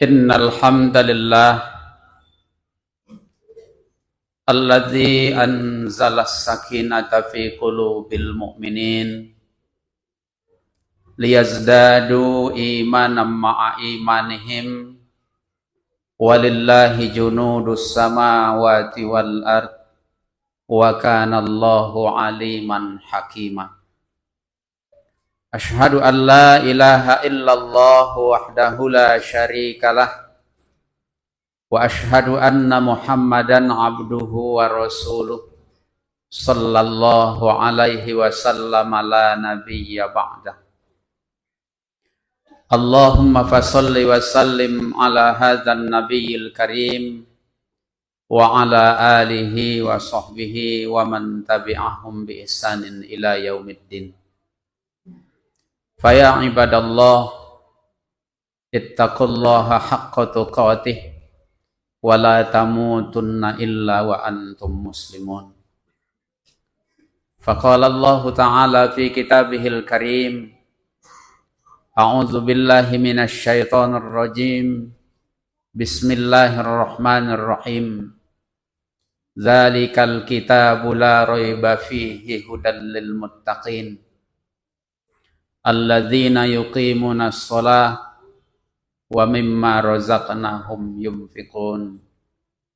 Innal hamdalillah alladzi anzala as-sakinata fi qulubil mu'minin liyazdadu imanan ma'a imanihim walillahi junudus samawati wal ard wa kana Allahu aliman hakima. Ashhadu an la ilaha illallah wahdahu la syarikalah wa ashhadu anna Muhammadan abduhu wa rasuluh sallallahu alaihi wasallam la nabiyya ba'dah. Allahumma fasalli wa sallim ala hadzal nabiyil karim wa ala alihi wa sahbihi wa man tabi'ahum bi ihsanin ila yaumiddin. Faya ibadallah ittaqullaha haqqa tuqatih wa la tamutunna illa wa antum muslimun. Faqala Allah ta'ala fi kitabihil karim, a'udzu billahi minasy syaithanir rajim, bismillahirrahmanirrahim. Dzalikal kitabu la raiba fihi hudan lil muttaqin alladzina yuqimuna as-shalah wa mimma razaqnahum yunfiqun.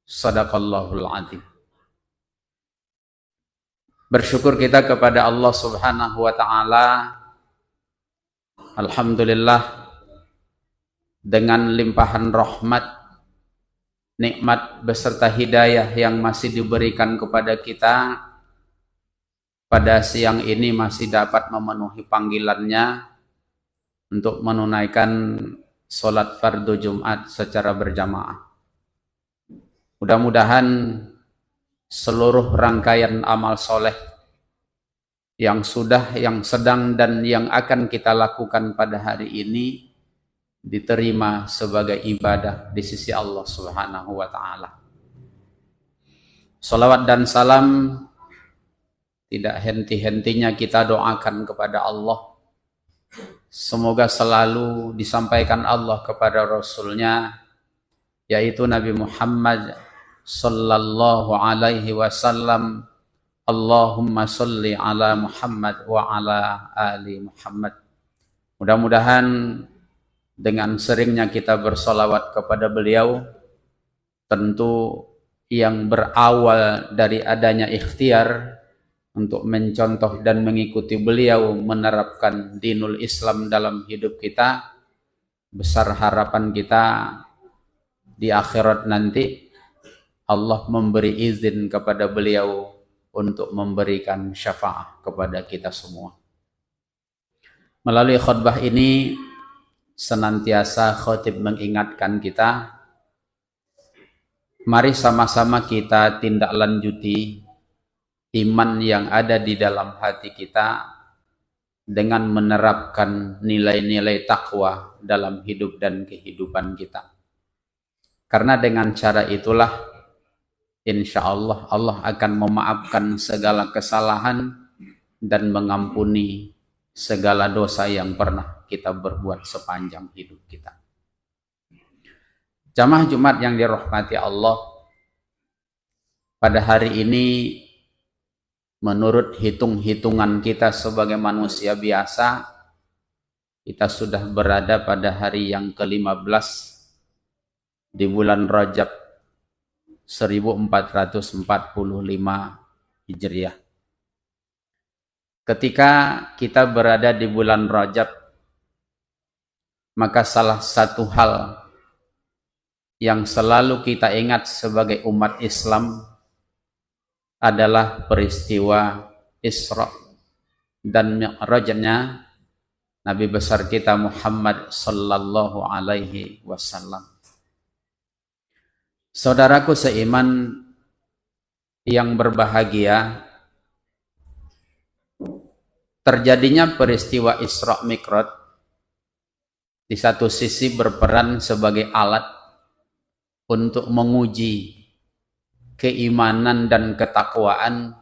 Shadaqallahul adzim. Bersyukur kita kepada Allah Subhanahu wa taala. Alhamdulillah, dengan limpahan rahmat, nikmat beserta hidayah yang masih diberikan kepada kita, pada siang ini masih dapat memenuhi panggilannya untuk menunaikan sholat fardu Jumat secara berjamaah. Mudah-mudahan seluruh rangkaian amal soleh yang sudah, yang sedang, dan yang akan kita lakukan pada hari ini diterima sebagai ibadah di sisi Allah Subhanahu wa ta'ala. Salawat dan salam tidak henti-hentinya kita doakan kepada Allah. Semoga selalu disampaikan Allah kepada Rasulnya, yaitu Nabi Muhammad sallallahu alaihi wasallam. Allahumma salli ala Muhammad wa ala ali Muhammad. Mudah-mudahan dengan seringnya kita bersolawat kepada beliau, tentu yang berawal dari adanya ikhtiar untuk mencontoh dan mengikuti beliau menerapkan dinul Islam dalam hidup kita, besar harapan kita di akhirat nanti Allah memberi izin kepada beliau untuk memberikan syafaat kepada kita semua. Melalui khutbah ini senantiasa khatib mengingatkan kita, mari sama-sama kita tindak lanjuti iman yang ada di dalam hati kita dengan menerapkan nilai-nilai takwa dalam hidup dan kehidupan kita. Karena dengan cara itulah insya Allah Allah akan memaafkan segala kesalahan dan mengampuni segala dosa yang pernah kita berbuat sepanjang hidup kita. Jamaah Jumat yang dirahmati Allah, pada hari ini menurut hitung-hitungan kita sebagai manusia biasa, kita sudah berada pada hari yang ke-15 di bulan Rajab 1445 Hijriah. Ketika kita berada di bulan Rajab, maka salah satu hal yang selalu kita ingat sebagai umat Islam adalah peristiwa Isra dan Mi'rajnya Nabi besar kita Muhammad sallallahu alaihi wasallam. Saudaraku seiman yang berbahagia, terjadinya peristiwa Isra Mi'raj di satu sisi berperan sebagai alat untuk menguji keimanan dan ketakwaan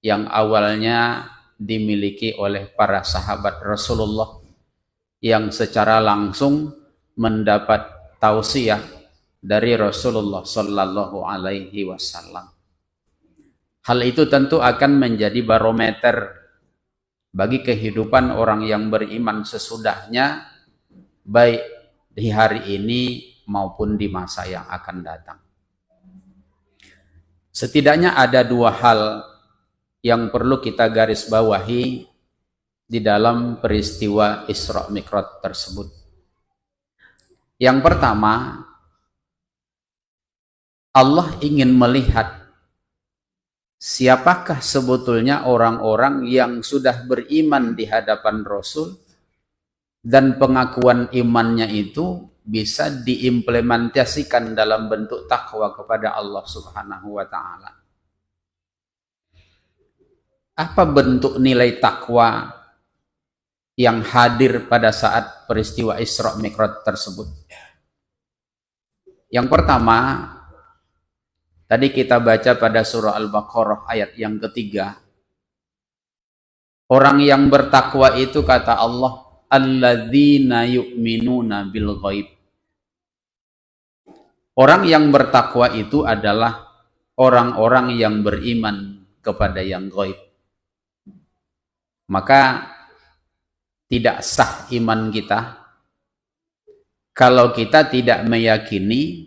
yang awalnya dimiliki oleh para sahabat Rasulullah yang secara langsung mendapat tausiah dari Rasulullah Sallallahu Alaihi Wasallam. Hal itu tentu akan menjadi barometer bagi kehidupan orang yang beriman sesudahnya, baik di hari ini maupun di masa yang akan datang. Setidaknya ada dua hal yang perlu kita garis bawahi di dalam peristiwa Isra Mi'raj tersebut. Yang pertama, Allah ingin melihat siapakah sebetulnya orang-orang yang sudah beriman di hadapan Rasul dan pengakuan imannya itu bisa diimplementasikan dalam bentuk takwa kepada Allah Subhanahu wa Ta'ala. Apa bentuk nilai takwa yang hadir pada saat peristiwa Isra Mi'raj tersebut? Yang pertama, tadi kita baca pada surah Al-Baqarah ayat yang ketiga. Orang yang bertakwa itu kata Allah, alladzina yu'minuna bil ghaib. Orang yang bertakwa itu adalah orang-orang yang beriman kepada yang ghaib. Maka tidak sah iman kita kalau kita tidak meyakini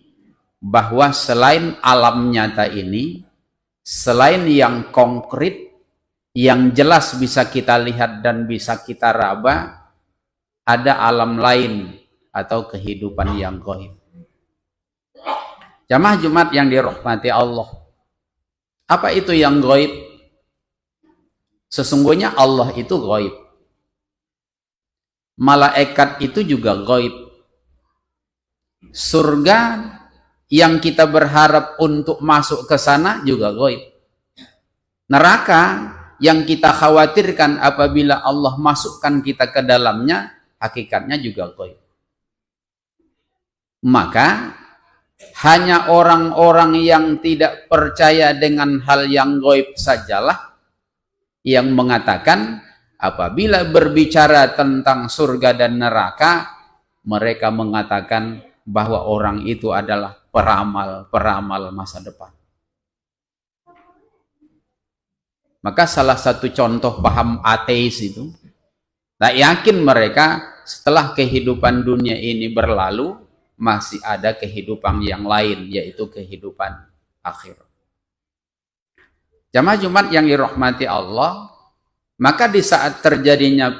bahwa selain alam nyata ini, selain yang konkret, yang jelas bisa kita lihat dan bisa kita raba, ada alam lain atau kehidupan yang gaib. Jamaah Jumat yang dirahmati Allah, apa itu yang gaib? Sesungguhnya Allah itu gaib. Malaikat itu juga gaib. Surga yang kita berharap untuk masuk ke sana juga gaib. Neraka yang kita khawatirkan apabila Allah masukkan kita ke dalamnya, hakikatnya juga gaib. Maka hanya orang-orang yang tidak percaya dengan hal yang gaib sajalah yang mengatakan apabila berbicara tentang surga dan neraka, mereka mengatakan bahwa orang itu adalah peramal masa depan. Maka salah satu contoh paham ateis itu, tak yakin mereka setelah kehidupan dunia ini berlalu, masih ada kehidupan yang lain, yaitu kehidupan akhir. Jamaah Jumat yang dirahmati Allah, maka di saat terjadinya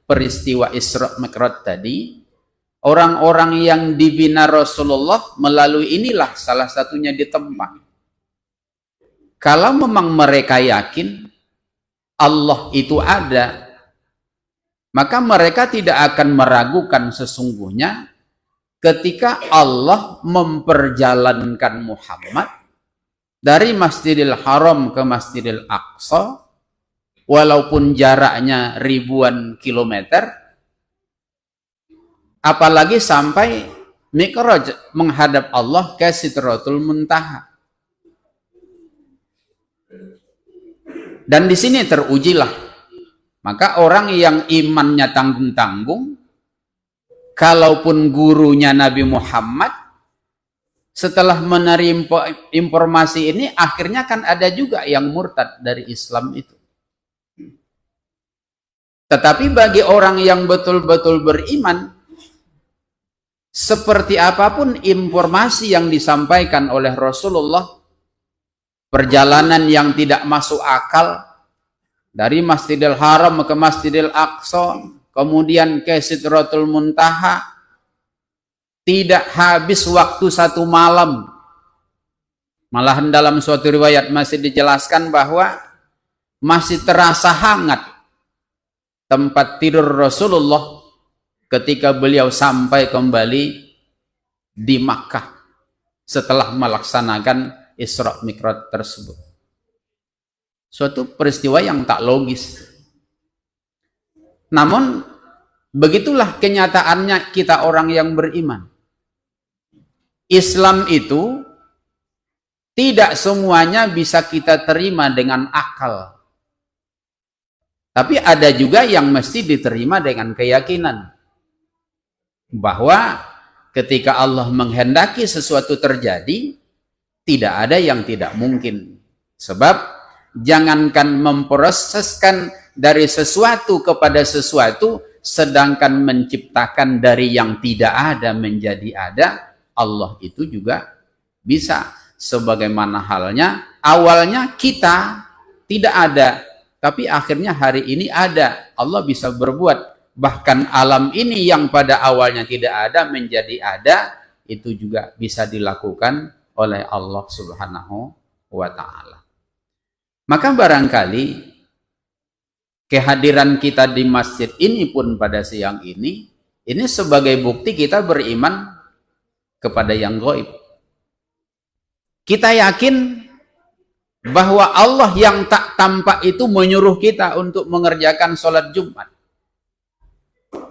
peristiwa Isra Mi'raj tadi, orang-orang yang dibina Rasulullah melalui inilah salah satunya ditempa. Kalau memang mereka yakin Allah itu ada, maka mereka tidak akan meragukan sesungguhnya ketika Allah memperjalankan Muhammad dari Masjidil Haram ke Masjidil Aqsa, walaupun jaraknya ribuan kilometer, apalagi sampai Mi'raj menghadap Allah ke Sidratul Muntaha. Dan di sini terujilah. Maka orang yang imannya tanggung-tanggung, kalaupun gurunya Nabi Muhammad, setelah menerima informasi ini, akhirnya kan ada juga yang murtad dari Islam itu. Tetapi bagi orang yang betul-betul beriman, seperti apapun informasi yang disampaikan oleh Rasulullah, perjalanan yang tidak masuk akal dari Masjidil Haram ke Masjidil Aqsa, kemudian ke Sidratul Muntaha, tidak habis waktu 1 malam. Malahan dalam suatu riwayat masih dijelaskan bahwa masih terasa hangat tempat tidur Rasulullah ketika beliau sampai kembali di Makkah setelah melaksanakan Isra Mi'raj tersebut. Suatu peristiwa yang tak logis. Namun begitulah kenyataannya kita orang yang beriman. Islam itu tidak semuanya bisa kita terima dengan akal. Tapi ada juga yang mesti diterima dengan keyakinan. Bahwa ketika Allah menghendaki sesuatu terjadi, tidak ada yang tidak mungkin. Sebab jangankan memproseskan dari sesuatu kepada sesuatu, sedangkan menciptakan dari yang tidak ada menjadi ada, Allah itu juga bisa. Sebagaimana halnya, awalnya kita tidak ada, tapi akhirnya hari ini ada. Allah bisa berbuat. Bahkan alam ini yang pada awalnya tidak ada menjadi ada, itu juga bisa dilakukan oleh Allah Subhanahu wa Ta'ala. Maka barangkali kehadiran kita di masjid ini pun pada siang ini sebagai bukti kita beriman kepada yang gaib. Kita yakin bahwa Allah yang tak tampak itu menyuruh kita untuk mengerjakan sholat Jumat.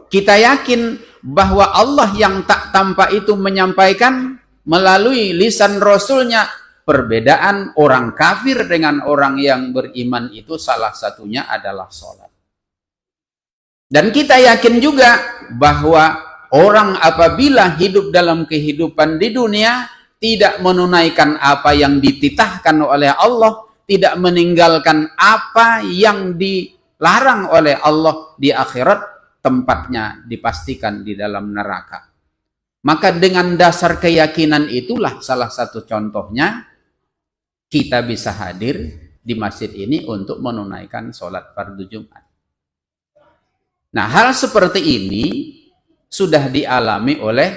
Kita yakin bahwa Allah yang tak tampak itu menyampaikan melalui lisan Rasulnya. Perbedaan orang kafir dengan orang yang beriman itu salah satunya adalah sholat. Dan kita yakin juga bahwa orang apabila hidup dalam kehidupan di dunia tidak menunaikan apa yang dititahkan oleh Allah, tidak meninggalkan apa yang dilarang oleh Allah di akhirat, tempatnya dipastikan di dalam neraka. Maka dengan dasar keyakinan itulah salah satu contohnya kita bisa hadir di masjid ini untuk menunaikan sholat fardu Jumat. Nah, hal seperti ini sudah dialami oleh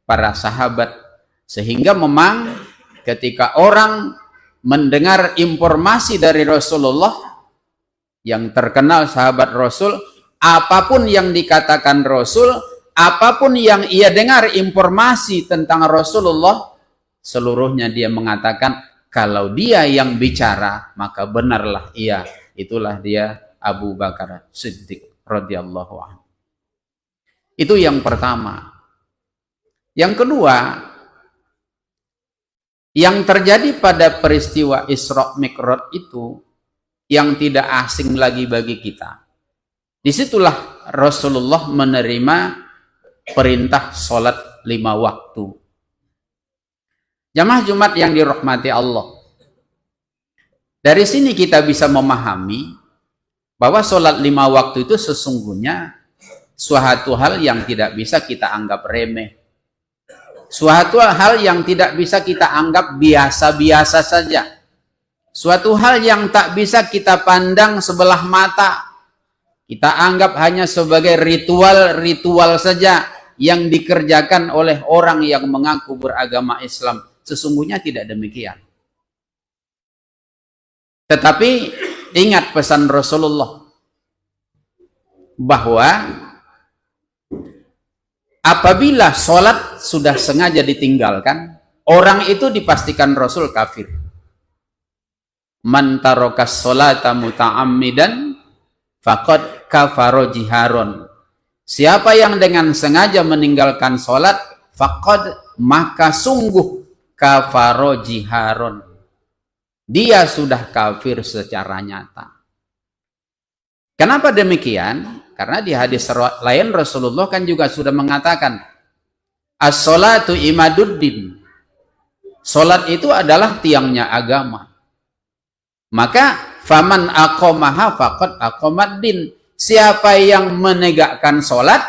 para sahabat. Sehingga memang ketika orang mendengar informasi dari Rasulullah, yang terkenal sahabat Rasul, apapun yang dikatakan Rasul, apapun yang ia dengar informasi tentang Rasulullah, seluruhnya dia mengatakan, kalau dia yang bicara, maka benarlah ia. Itulah dia Abu Bakar Siddiq radhiyallahu anhu. Itu yang pertama. Yang kedua, yang terjadi pada peristiwa Isra Mi'raj itu yang tidak asing lagi bagi kita. Disitulah Rasulullah menerima perintah sholat 5 waktu. Jamaah Jumat yang dirahmati Allah. Dari sini kita bisa memahami bahwa sholat 5 waktu itu sesungguhnya suatu hal yang tidak bisa kita anggap remeh. Suatu hal yang tidak bisa kita anggap biasa-biasa saja. Suatu hal yang tak bisa kita pandang sebelah mata. Kita anggap hanya sebagai ritual-ritual saja yang dikerjakan oleh orang yang mengaku beragama Islam. Sesungguhnya tidak demikian. Tetapi ingat pesan Rasulullah bahwa apabila sholat sudah sengaja ditinggalkan, orang itu dipastikan Rasul kafir. Man tarokas sholata muta'ammidan faqad kafaro jiharon. Siapa yang dengan sengaja meninggalkan sholat, faqad, maka sungguh kafaro jiharon. Dia sudah kafir secara nyata. Kenapa demikian? Karena di hadis lain Rasulullah kan juga sudah mengatakan, as-sholatu imaduddin. Sholat itu adalah tiangnya agama. Maka faman aqomaha faqad aqomaddin. Siapa yang menegakkan sholat,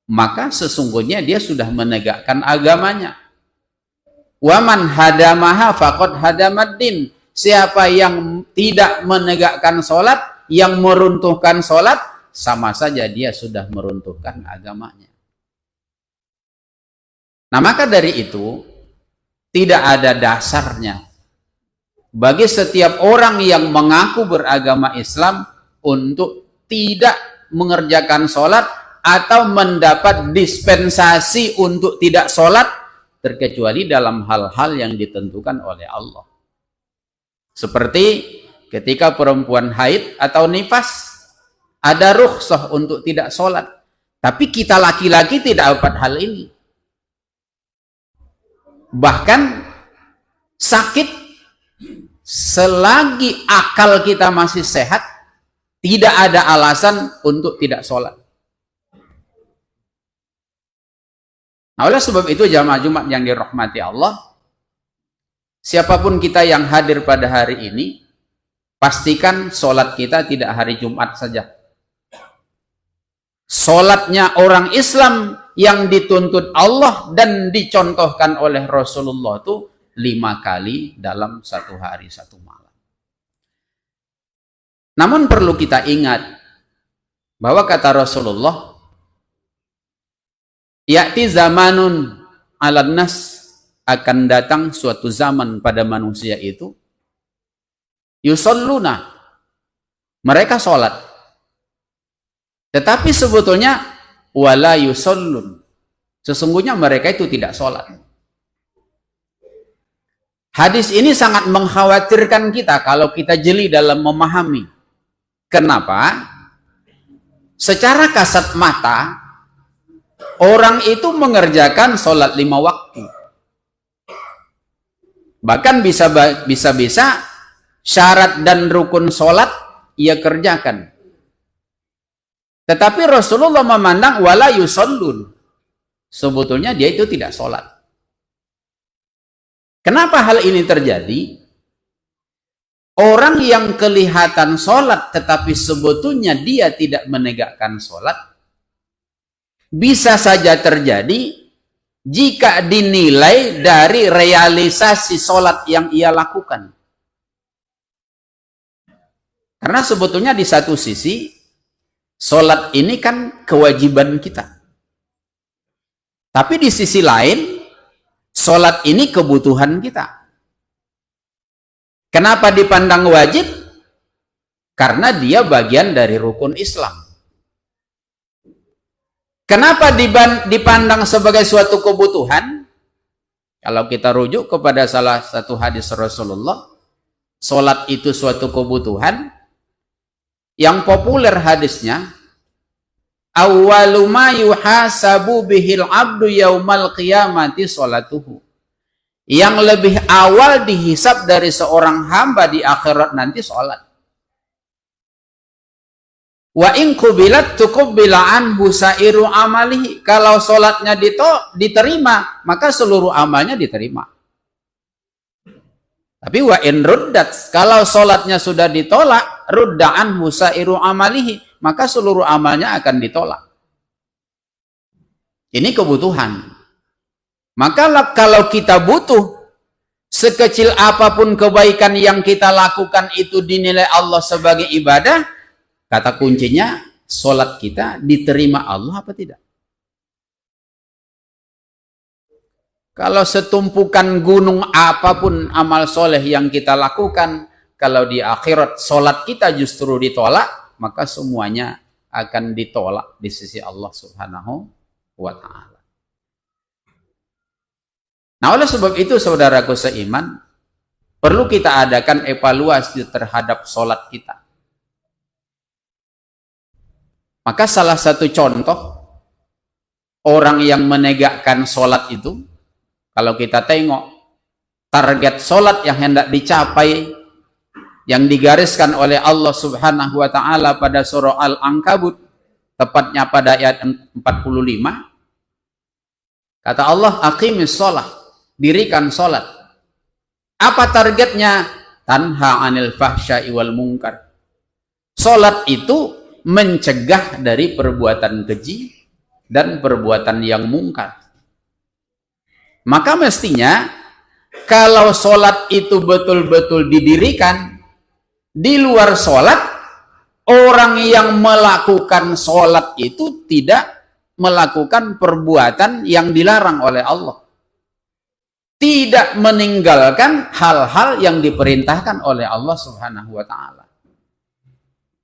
maka sesungguhnya dia sudah menegakkan agamanya. Waman hadamaha faqad hadamaddin. Siapa yang tidak menegakkan sholat, yang meruntuhkan sholat, sama saja dia sudah meruntuhkan agamanya. Nah, maka dari itu tidak ada dasarnya bagi setiap orang yang mengaku beragama Islam untuk tidak mengerjakan sholat atau mendapat dispensasi untuk tidak sholat, terkecuali dalam hal-hal yang ditentukan oleh Allah. Seperti ketika perempuan haid atau nifas, ada rukhsah untuk tidak sholat. Tapi kita laki-laki tidak dapat hal ini. Bahkan sakit, selagi akal kita masih sehat, tidak ada alasan untuk tidak sholat. Nah, oleh sebab itu jamaah Jumat yang dirahmati Allah, siapapun kita yang hadir pada hari ini, pastikan sholat kita tidak hari Jumat saja. Sholatnya orang Islam yang dituntut Allah dan dicontohkan oleh Rasulullah itu 5 kali dalam 1 hari 1 malam. Namun perlu kita ingat bahwa kata Rasulullah, ya'ti zamanun 'alan nas, akan datang suatu zaman pada manusia itu, yusalluna, mereka sholat, tetapi sebetulnya wala yusallun, sesungguhnya mereka itu tidak sholat. Hadis ini sangat mengkhawatirkan kita kalau kita jeli dalam memahami. Kenapa? Secara kasat mata, orang itu mengerjakan sholat 5 waktu. Bahkan bisa-bisa syarat dan rukun sholat ia kerjakan. Tetapi Rasulullah memandang wala yusallun, sebetulnya dia itu tidak sholat. Kenapa hal ini terjadi? Orang yang kelihatan sholat tetapi sebetulnya dia tidak menegakkan sholat, bisa saja terjadi jika dinilai dari realisasi sholat yang ia lakukan. Karena sebetulnya di satu sisi, sholat ini kan kewajiban kita. Tapi di sisi lain, sholat ini kebutuhan kita. Kenapa dipandang wajib? Karena dia bagian dari rukun Islam. Kenapa dipandang sebagai suatu kebutuhan? Kalau kita rujuk kepada salah satu hadis Rasulullah, sholat itu suatu kebutuhan. Yang populer hadisnya, awwalu ma yuhasabu bihil abdu yaumal qiyamati sholatuhu. Yang lebih awal dihisab dari seorang hamba di akhirat nanti sholat. Wa in qubilat tuqbila anhu sairu amalihi. Kalau sholatnya diterima, maka seluruh amalnya diterima. Tapi wa in ruddat, kalau sholatnya sudah ditolak, rudda anhu sairu amalihi, maka seluruh amalnya akan ditolak. Ini kebutuhan. Maka kalau kita butuh, sekecil apapun kebaikan yang kita lakukan itu dinilai Allah sebagai ibadah, kata kuncinya, sholat kita diterima Allah apa tidak? Kalau setumpukan gunung apapun amal soleh yang kita lakukan, kalau di akhirat sholat kita justru ditolak, maka semuanya akan ditolak di sisi Allah Subhanahu wa Ta'ala. Nah, oleh sebab itu, saudaraku seiman, perlu kita adakan evaluasi terhadap sholat kita. Maka salah satu contoh orang yang menegakkan sholat itu, kalau kita tengok target sholat yang hendak dicapai, yang digariskan oleh Allah Subhanahu wa Ta'ala pada surah Al-Ankabut, tepatnya pada ayat 45, kata Allah, aqimis sholat, dirikan sholat. Apa targetnya? Tanha anil fahsya'i wal munkar. Sholat itu mencegah dari perbuatan keji dan perbuatan yang mungkar. Maka mestinya kalau sholat itu betul-betul didirikan, di luar sholat, orang yang melakukan sholat itu tidak melakukan perbuatan yang dilarang oleh Allah, tidak meninggalkan hal-hal yang diperintahkan oleh Allah Subhanahu wa Ta'ala.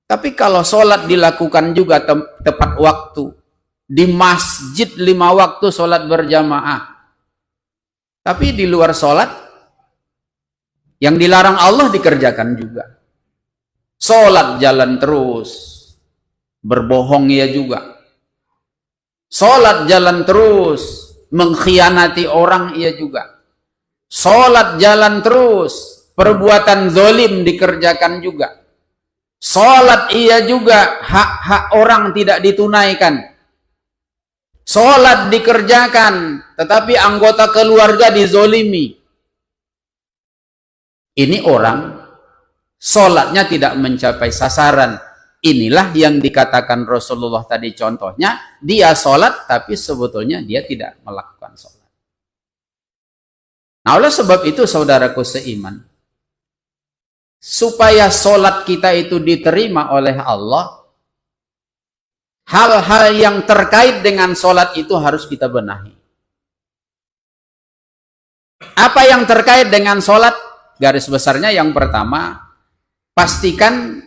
Tapi kalau sholat dilakukan juga tepat waktu, di masjid 5 waktu sholat berjamaah, tapi di luar sholat, yang dilarang Allah dikerjakan juga. Sholat jalan terus, berbohong ya juga. Sholat jalan terus, mengkhianati orang ia juga. Sholat jalan terus, perbuatan zalim dikerjakan juga. Sholat ia juga, hak-hak orang tidak ditunaikan. Sholat dikerjakan, tetapi anggota keluarga dizolimi. Ini orang sholatnya tidak mencapai sasaran. Inilah yang dikatakan Rasulullah tadi contohnya. Dia sholat, tapi sebetulnya dia tidak melakukan sholat. Nah, oleh sebab itu saudaraku seiman, supaya sholat kita itu diterima oleh Allah, hal-hal yang terkait dengan sholat itu harus kita benahi. Apa yang terkait dengan sholat? Garis besarnya yang pertama, pastikan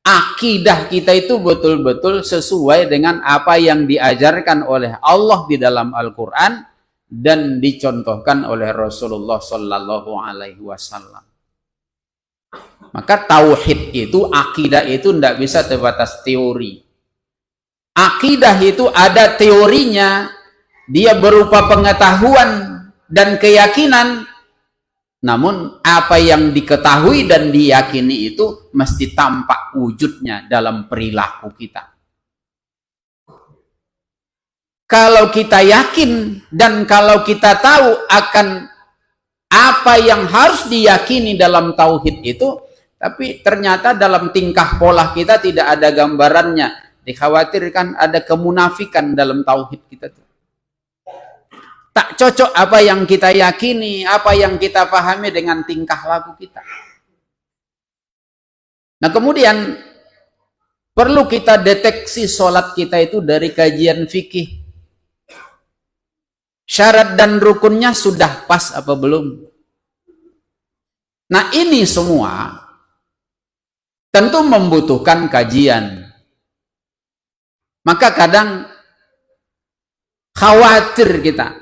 akidah kita itu betul-betul sesuai dengan apa yang diajarkan oleh Allah di dalam Al-Quran dan dicontohkan oleh Rasulullah Sallallahu Alaihi Wasallam. Maka tauhid itu, akidah itu tidak bisa terbatas teori. Akidah itu ada teorinya, dia berupa pengetahuan dan keyakinan. Namun apa yang diketahui dan diyakini itu mesti tampak wujudnya dalam perilaku kita. Kalau kita yakin dan kalau kita tahu akan apa yang harus diyakini dalam tauhid itu, tapi ternyata dalam tingkah pola kita tidak ada gambarannya, dikhawatirkan ada kemunafikan dalam tauhid kita tuh. Tak cocok apa yang kita yakini, apa yang kita pahami dengan tingkah laku kita. Nah, kemudian perlu kita deteksi sholat kita itu dari kajian fikih. Syarat dan rukunnya sudah pas apa belum? Nah, ini semua tentu membutuhkan kajian. Maka kadang khawatir kita.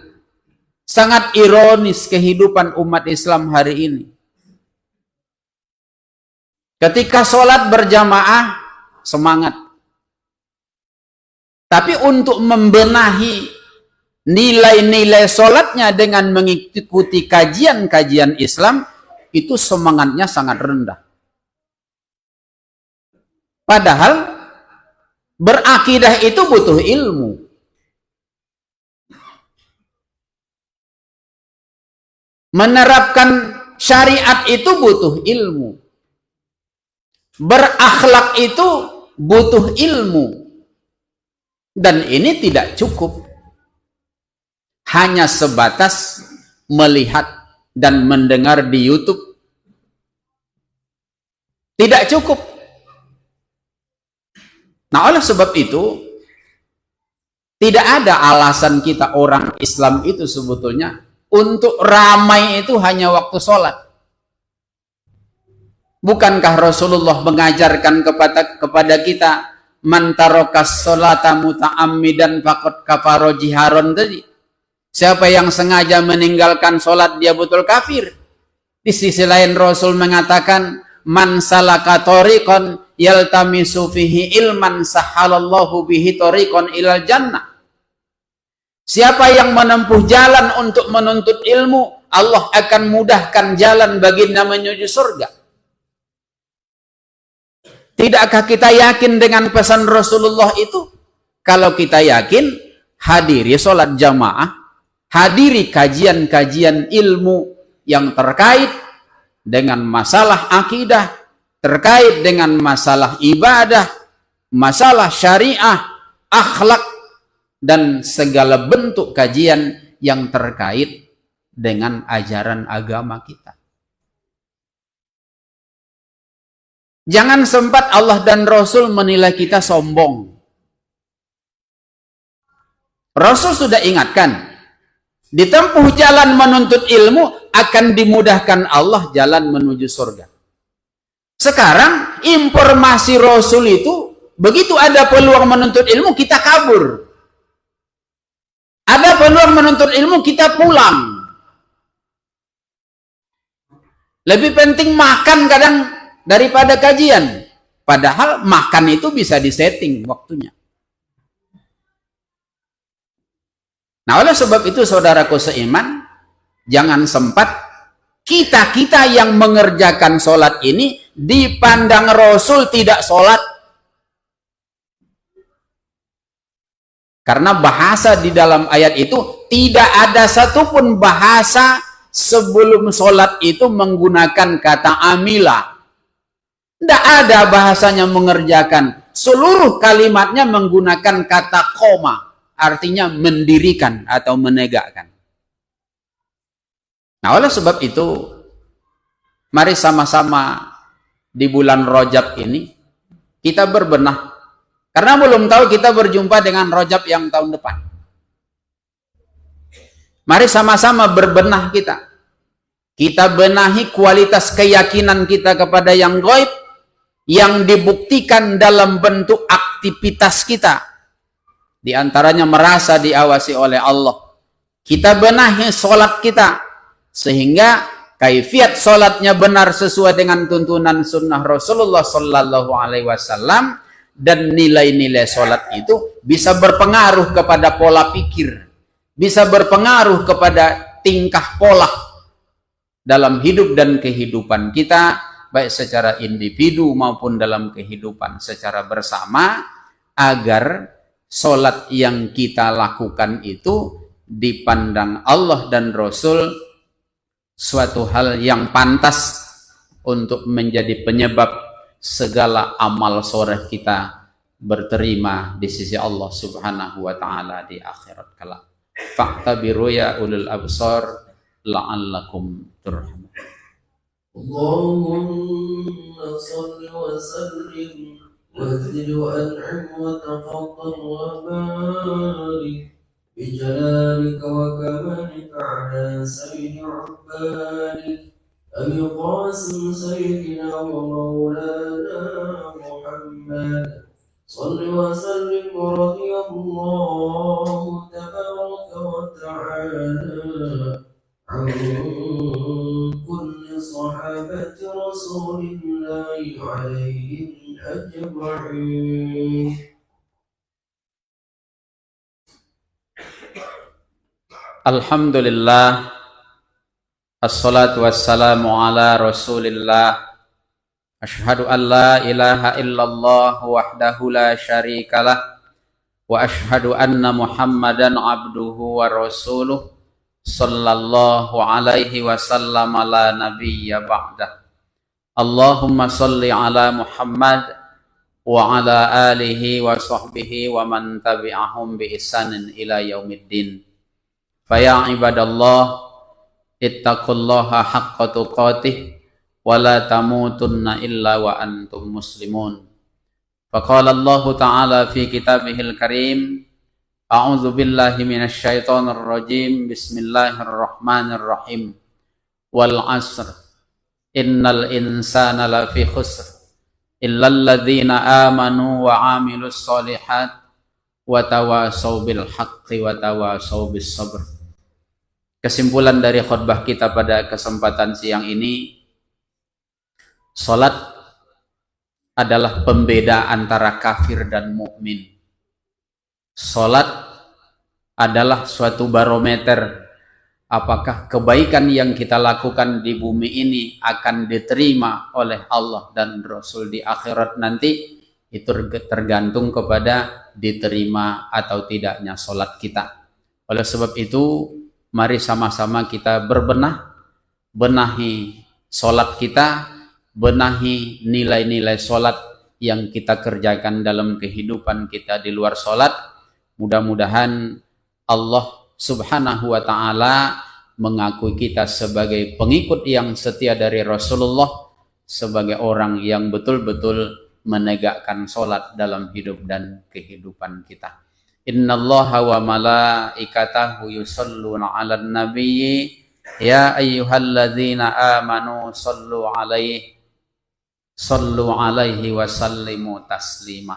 Sangat ironis kehidupan umat Islam hari ini. Ketika sholat berjamaah, semangat. Tapi untuk membenahi nilai-nilai sholatnya dengan mengikuti kajian-kajian Islam, itu semangatnya sangat rendah. Padahal berakidah itu butuh ilmu. Menerapkan syariat itu butuh ilmu. Berakhlak itu butuh ilmu. Dan ini tidak cukup hanya sebatas melihat dan mendengar di YouTube. Tidak cukup. Nah, oleh sebab itu tidak ada alasan kita orang Islam itu sebetulnya untuk ramai itu hanya waktu sholat. Bukankah Rasulullah mengajarkan kepada kita man tarokas sholata muta'ammidan faqad kafara jiharon tadi? Siapa yang sengaja meninggalkan sholat dia betul kafir. Di sisi lain Rasul mengatakan man salaka tariqan yaltamisu fihi ilman sahalallahu bihi tariqan ilal jannah. Siapa yang menempuh jalan untuk menuntut ilmu, Allah akan mudahkan jalan baginda menuju surga. Tidakkah kita yakin dengan pesan Rasulullah itu? Kalau kita yakin, hadiri sholat jamaah, hadiri kajian-kajian ilmu yang terkait dengan masalah akidah, terkait dengan masalah ibadah, masalah syariah, akhlak, dan segala bentuk kajian yang terkait dengan ajaran agama kita. Jangan sempat Allah dan Rasul menilai kita sombong. Rasul sudah ingatkan, ditempuh jalan menuntut ilmu akan dimudahkan Allah jalan menuju surga. Sekarang informasi Rasul itu begitu ada peluang menuntut ilmu kita kabur. Ada peluang menuntut ilmu kita pulang. Lebih penting makan kadang daripada kajian. Padahal makan itu bisa disetting waktunya. Nah, oleh sebab itu saudaraku seiman, jangan sempat kita-kita yang mengerjakan sholat ini dipandang Rasul tidak sholat. Karena bahasa di dalam ayat itu tidak ada satupun bahasa sebelum sholat itu menggunakan kata amila. Tidak ada bahasanya mengerjakan. Seluruh kalimatnya menggunakan kata koma, artinya mendirikan atau menegakkan. Nah, oleh sebab itu, mari sama-sama di bulan Rajab ini kita berbenah. Karena belum tahu kita berjumpa dengan Rajab yang tahun depan. Mari sama-sama berbenah kita. Kita benahi kualitas keyakinan kita kepada yang gaib, yang dibuktikan dalam bentuk aktivitas kita. Di antaranya merasa diawasi oleh Allah. Kita benahi sholat kita, sehingga kaifiat sholatnya benar sesuai dengan tuntunan sunnah Rasulullah Sallallahu Alaihi Wasallam, dan nilai-nilai sholat itu bisa berpengaruh kepada pola pikir, bisa berpengaruh kepada tingkah pola dalam hidup dan kehidupan kita, baik secara individu maupun dalam kehidupan secara bersama, agar sholat yang kita lakukan itu dipandang Allah dan Rasul suatu hal yang pantas untuk menjadi penyebab segala amal soleh kita berterima di sisi Allah Subhanahu wa taala di akhirat kelak. Fa'tabiru ya ulul absar la'allakum turhamun. Allahumma shalli wa sallim wa zid wa an'im wa tafaddal wa barik bi jalalika wa kamalika ala sayyidi ubadik أبي القاسم سيدنا ومولانا محمد صل وسلم ورضي الله تبارك وتعالى عن كل صحابة رسول الله عليهم أجمعين. Alhamdulillah. Assalatu wassalamu ala Rasulillah. Asyhadu an la ilaha illallah wahdahu la syarikalah wa asyhadu anna Muhammadan abduhu wa rasuluh sallallahu alaihi wasallam la nabiyya ba'dah. Allahumma salli ala Muhammad wa ala alihi wa sahbihi wa man tabi'ahum bi ihsanin ila yaumiddin. Fa ya ibadallah, ittaqullaha haqqa tuqatih wa la tamutunna illa wa antum muslimun. Faqala Allah ta'ala fi kitabihil karim, a'udzu billahi minasy syaithanir rajim, bismillahirrahmanirrahim. Wal 'asr innal insana lafi khusr illal ladzina amanu wa 'amilus sholihat wa tawasaw bil haqqi wa tawasaw bis sabr. Kesimpulan dari khutbah kita pada kesempatan siang ini, salat adalah pembeda antara kafir dan mukmin. Salat adalah suatu barometer apakah kebaikan yang kita lakukan di bumi ini akan diterima oleh Allah dan Rasul di akhirat nanti. Itu tergantung kepada diterima atau tidaknya salat kita. Oleh sebab itu, mari sama-sama kita berbenah, benahi sholat kita, benahi nilai-nilai sholat yang kita kerjakan dalam kehidupan kita di luar sholat. Mudah-mudahan Allah Subhanahu wa ta'ala mengakui kita sebagai pengikut yang setia dari Rasulullah, sebagai orang yang betul-betul menegakkan sholat dalam hidup dan kehidupan kita. Innallaha wa malaikatahu yusalluna 'alan nabiyyi ya ayyuhalladzina amanu sallu 'alaihi wa sallimu taslima.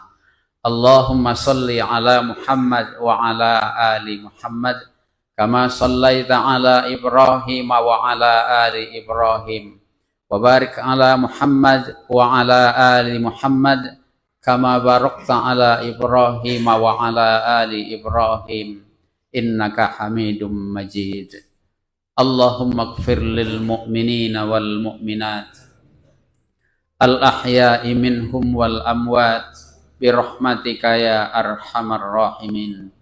Allahumma salli 'ala Muhammad wa 'ala ali Muhammad kama sallaita 'ala Ibrahim wa 'ala ali Ibrahim wa barik 'ala Muhammad wa 'ala ali Muhammad kama barakta ala Ibrahim wa ala ali Ibrahim innaka Hamidum Majid. Allahumma ighfir lil mu'minina wal mu'minat al ahya'i minhum wal amwat bi rahmatika ya arhamar rahimin.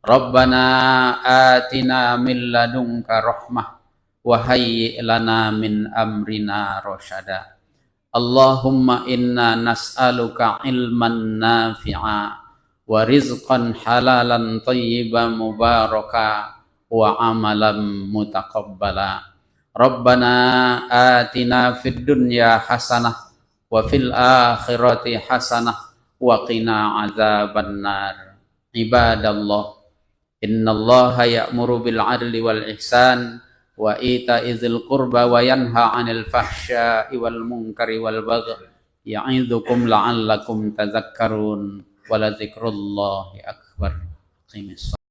Rabbana atina min ladunka rahmah wa hayyi' lana min amrina rasyada. Allahumma inna nas'aluka ilman nafi'a wa rizqan halalan tayyiban mubaraka wa amalan mutaqabbala. Rabbana atina fid dunya hasanah wa fil akhirati hasanah wa qina azabannar. Ibadallah, innallaha ya'muru bil 'adli wal ihsan wa ita'i dzil qurba wa yanha 'anil fahsya'i wal munkari wal baghi ya'idzukum la'allakum tadhakkarun wa la dzikrullahi akbar.